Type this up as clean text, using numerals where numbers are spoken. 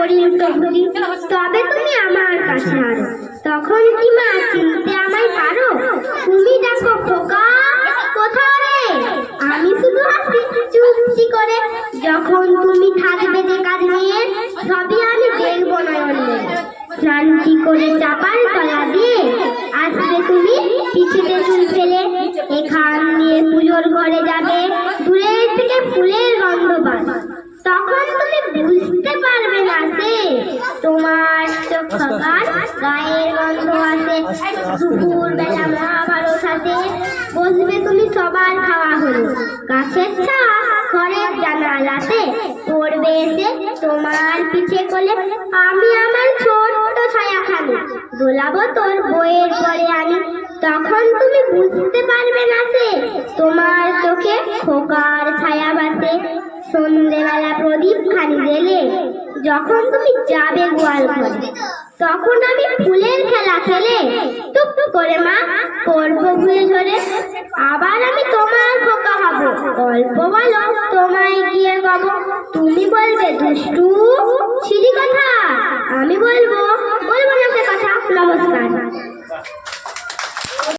শরীর প্রভৃতি, তবে তুমি আমার কাছে আরো। তখন কি মা চিনতে আমায় পারো? তুমি দেখো খোকা, কোথাও রে? আমি শুধু হাসি চুপটি করে। যখন তুমি থাকবে যে কাজ নিয়ে, সবই আমি দেখবো নয়ন মেলে। ক্লান্তি করে চাপার তলা দিয়ে আসবে তুমি পিছিতে চুল ফেলে। এখান দিয়ে পুজোর ঘরে যাবে, দূরের থেকে ফুলের গন্ধ পাবে। তখন তুমি বুঝতে পারবে না সে তোমার চোখার গায়ের গন্ধ আসে। দুপুর বেলা মহাভারত আসে, বসবে তুমি সবার খাওয়া হলো। গাছের ছায়া ঘরের জানালাতে পড়বে এসে তোমার পিছে কোলে। আমি আমার ছোট্ট ছায়াখানে দোলাবো তোর বইয়ের পরে আনি। তখন তুমি বুঝতে পারবে না সে তোমার চোখে খোকার ছায়া বাসে। সন্ধ্যেবেলা প্রদীপ খানি জেলে যখন তুমি যাবে গোয়াল ঘরে, তখন আমি ফুলের খেলা খেলে টুক করে মা করবো ঘুরে ঝরে। আবার আমি তোমার খোকা হব, গল্প বলো তোমায় গিয়ে গাব। তুমি বলবে দুষ্টু ছিলি কথা, আমি বলবো না সে কথা। নমস্কার।